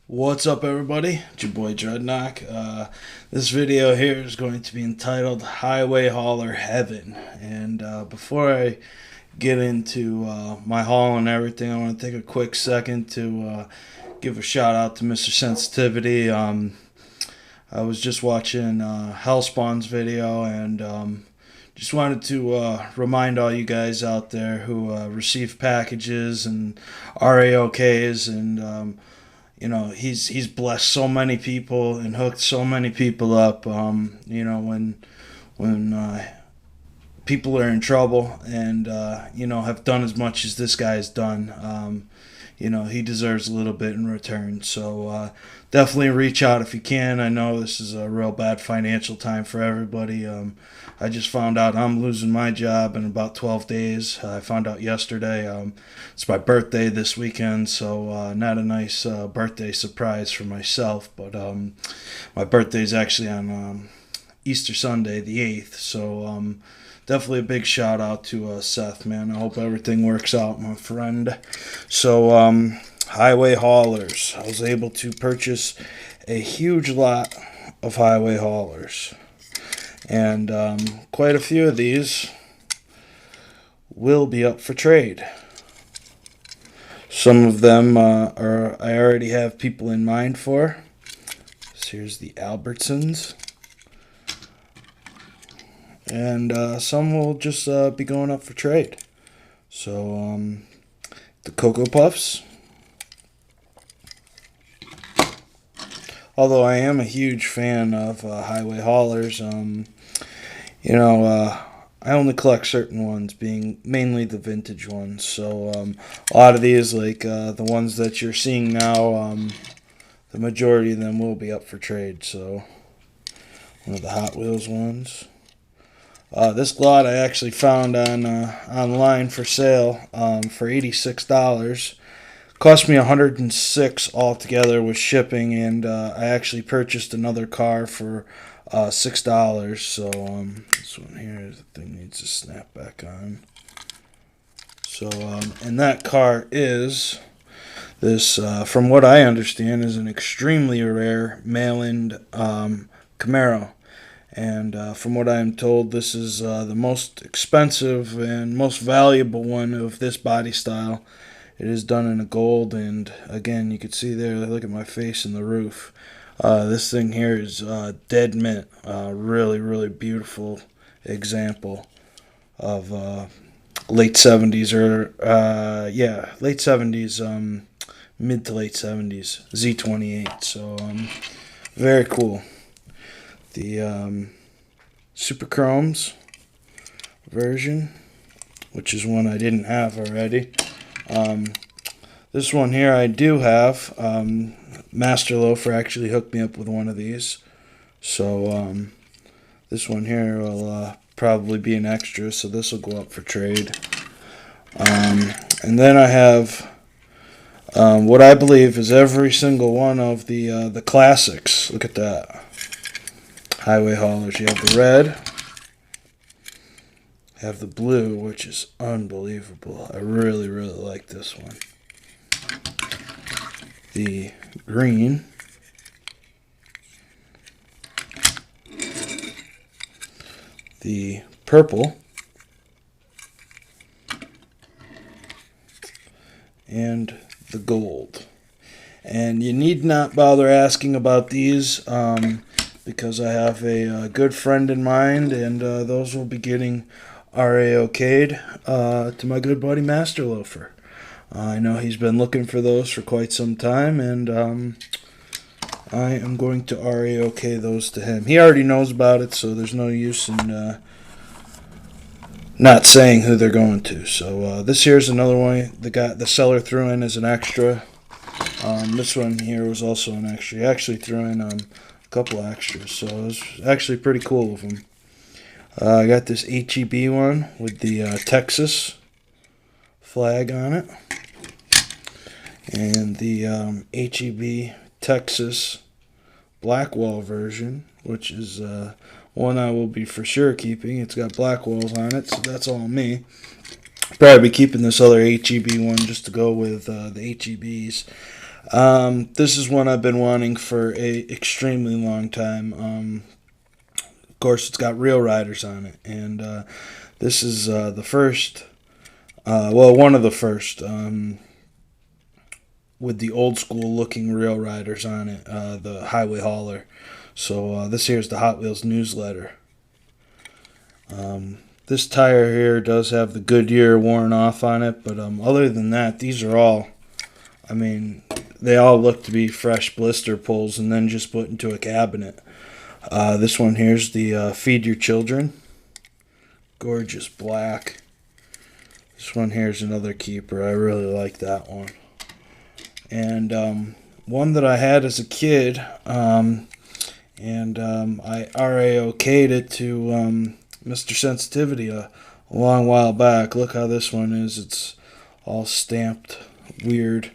What's up, everybody? It's your boy Dreadnought. This video here is going to be entitled Highway Hauler Heaven. And before I get into my haul and everything, I want to take a quick second to give a shout out to Mr. Sensitivity. I was just watching Hellspawn's video and just wanted to remind all you guys out there who receive packages and RAOKs and he's blessed so many people and hooked so many people up. When people are in trouble and have done as much as this guy's done, he deserves a little bit in return. So definitely reach out if you can. I know this is a real bad financial time for everybody. I just found out I'm losing my job in about 12 days. I found out yesterday. It's my birthday this weekend, so not a nice birthday surprise for myself. But my birthday is actually on Easter Sunday, the 8th. So definitely a big shout out to Seth, man. I hope everything works out, my friend. So Highway Haulers. I was able to purchase a huge lot of Highway Haulers. And quite a few of these will be up for trade. Some of them I already have people in mind for. So here's the Albertsons. And some will just be going up for trade. So the Cocoa Puffs. Although I am a huge fan of Highway Haulers, I only collect certain ones, being mainly the vintage ones. So a lot of these, like the ones that you're seeing now, the majority of them will be up for trade. So one of the Hot Wheels ones. This lot I actually found on online for sale for $86. Cost me $106 altogether with shipping, and I actually purchased another car for $6. So this one here, the thing needs to snap back on. So and that car is this, from what I understand, is an extremely rare mail-in Camaro. And from what I am told, this is the most expensive and most valuable one of this body style. It is done in a gold, and again, you can see there, look at my face in the roof. This thing here is dead mint. Really, really beautiful example of late 70s late 70s, mid to late 70s, Z28. So very cool. The Super Chromes version, which is one I didn't have already. This one here I do have. Master Loafer actually hooked me up with one of these. So this one here will probably be an extra, so this will go up for trade. And then I have what I believe is every single one of the classics. Look at that. Highway Haulers. You have the red. Have the blue, which is unbelievable. I really, really like this one. The green. The purple. And the gold. And you need not bother asking about these because I have a good friend in mind, and those will be getting RAOK'd to my good buddy Master Loafer. I know he's been looking for those for quite some time, and I am going to RAOK those to him. He already knows about it, so there's no use in not saying who they're going to. So this here's another one the seller threw in as an extra. This one here was also an extra. He actually threw in a couple extras, so it was actually pretty cool of him. I got this HEB one with the Texas flag on it, and the HEB Texas Blackwall version, which is one I will be for sure keeping. It's got black walls on it, so that's all me. Probably be keeping this other HEB one just to go with the HEBs. This is one I've been wanting for a extremely long time. Of course, it's got Real Riders on it, and this is the first, one of the first, with the old school looking Real Riders on it, the Highway Hauler. So this here is the Hot Wheels newsletter. This tire here does have the Goodyear worn off on it, but other than that, these are all, I mean, they all look to be fresh blister pulls and then just put into a cabinet. This one here's the Feed Your Children. Gorgeous black. This one here's another keeper. I really like that one. And one that I had as a kid, I RAOK'd it to mRSENTVT a long while back. Look how this one is. It's all stamped weird.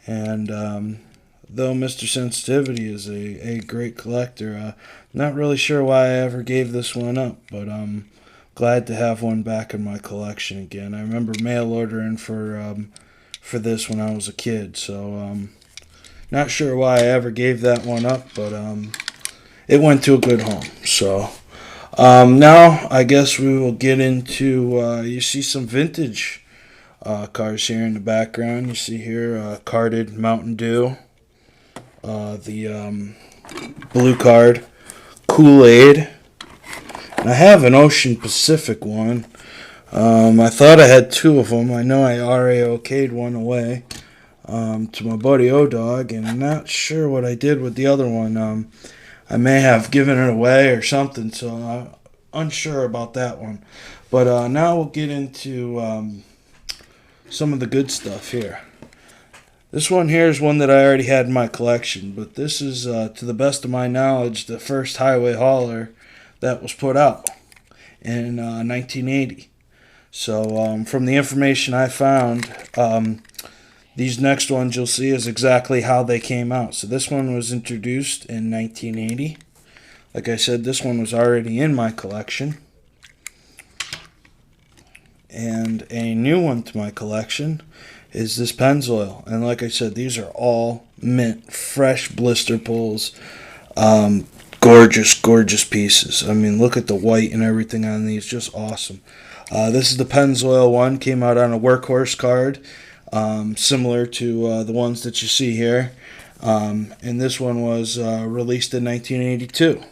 And though mRSENTVT is a great collector, not really sure why I ever gave this one up, but I'm glad to have one back in my collection again. I remember mail ordering for this when I was a kid, so not sure why I ever gave that one up, but it went to a good home. So now I guess we will get into, you see some vintage cars here in the background. You see here carded Mountain Dew, the blue card Kool-Aid, and I have an Ocean Pacific one. I thought I had two of them. I know I RAOK'd one away to my buddy O-Dog, and I'm not sure what I did with the other one. I may have given it away or something, so I'm unsure about that one. But now we'll get into some of the good stuff here. This one here is one that I already had in my collection, but this is, to the best of my knowledge, the first highway hauler that was put out in 1980. So from the information I found, these next ones you'll see is exactly how they came out. So this one was introduced in 1980. Like I said, this one was already in my collection. And a new one to my collection is this Pennzoil. And like I said, these are all mint, fresh blister pulls. Gorgeous, gorgeous pieces. I mean, look at the white and everything on these. Just awesome. This is the Pennzoil one. Came out on a Workhorse card, similar to the ones that you see here. And this one was released in 1982.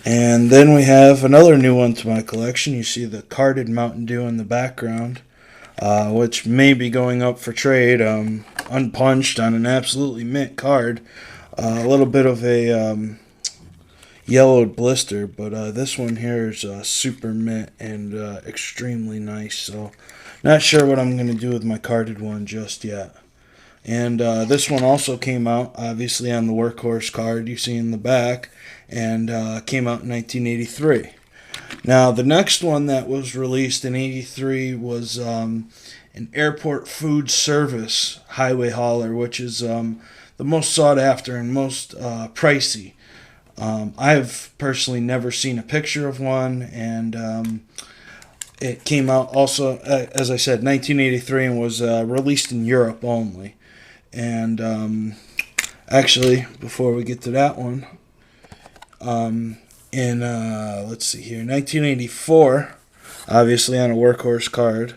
And then we have another new one to my collection. You see the carded Mountain Dew in the background, which may be going up for trade, unpunched on an absolutely mint card. A little bit of a yellowed blister, but this one here is super mint and extremely nice. So not sure what I'm going to do with my carded one just yet. And this one also came out, obviously, on the Workhorse card you see in the back, and came out in 1983. Now, the next one that was released in 83 was an airport food service highway hauler, which is the most sought after and most pricey. I've personally never seen a picture of one, and it came out also, as I said, 1983, and was released in Europe only. And actually, before we get to that one, let's see here, 1984, obviously on a Workhorse card,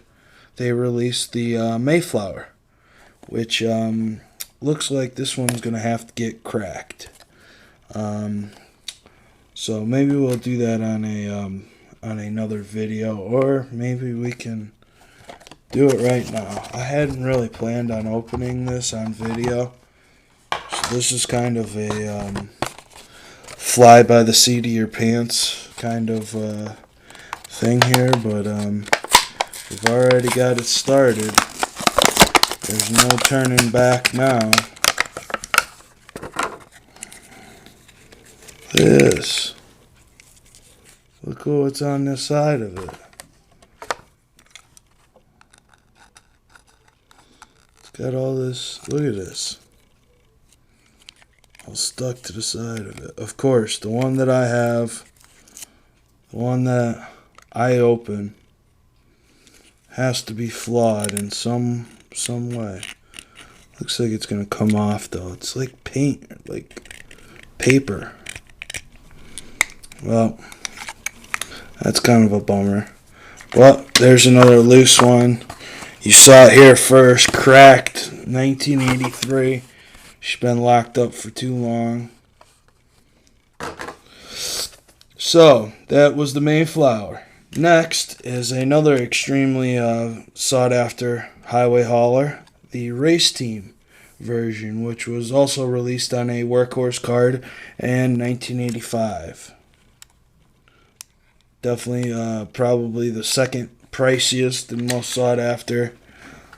they released the Mayflower, which looks like this one's going to have to get cracked. So maybe we'll do that on another video, or maybe we can do it right now. I hadn't really planned on opening this on video, so this is kind of a fly by the seat of your pants kind of thing here, but we've already got it started. There's no turning back now. This. Look what's on this side of it. It's got all this. Look at this. All stuck to the side of it. Of course, the one that I have, the one that I open, has to be flawed in some way. Looks like it's going to come off, though. It's like paint, like paper. Well, that's kind of a bummer. Well, there's another loose one. You saw it here first. Cracked, 1983. She's been locked up for too long. So, that was the Mayflower. Next is another extremely sought-after highway hauler, the Race Team version, which was also released on a workhorse card in 1985. Definitely probably the second priciest and most sought-after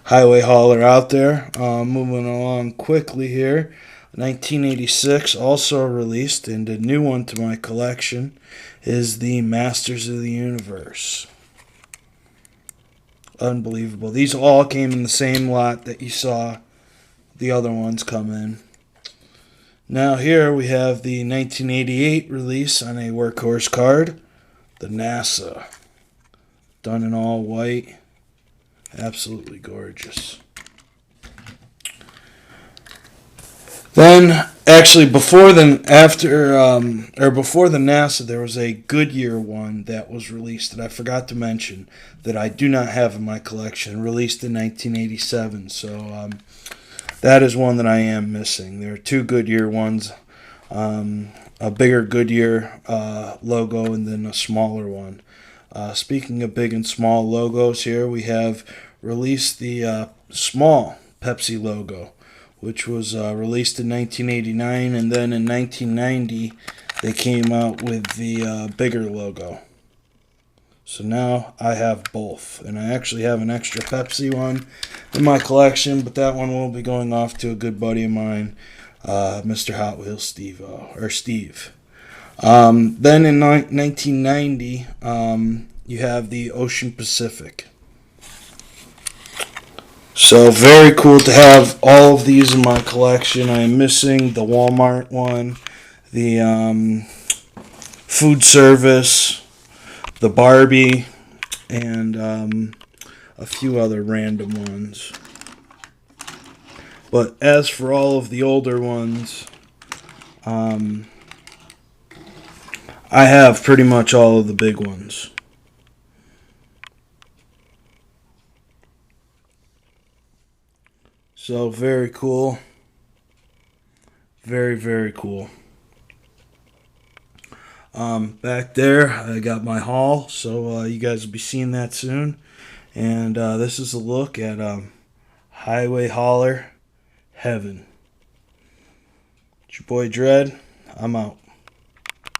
highway hauler out there. Moving along quickly here. 1986 also released, and a new one to my collection is the Masters of the Universe. Unbelievable. These all came in the same lot that you saw the other ones come in. Now here we have the 1988 release on a workhorse card, the NASA. Done in all white. Absolutely gorgeous. Then, actually, before the NASA, there was a Goodyear one that was released that I forgot to mention that I do not have in my collection, released in 1987. So that is one that I am missing. There are two Goodyear ones, a bigger Goodyear logo and then a smaller one. Speaking of big and small logos here, we have released the small Pepsi logo, which was released in 1989, and then in 1990 they came out with the bigger logo. So now I have both, and I actually have an extra Pepsi one in my collection, but that one will be going off to a good buddy of mine, Mr. Hot Wheels Steve. Then in 1990, you have the Ocean Pacific. So very cool to have all of these in my collection. I am missing the Walmart one, the food service, the Barbie, and a few other random ones. But as for all of the older ones, I have pretty much all of the big ones. So very cool. Very, very cool. Back there, I got my haul, so you guys will be seeing that soon. And this is a look at Highway Hauler Heaven. It's your boy Dread. I'm out.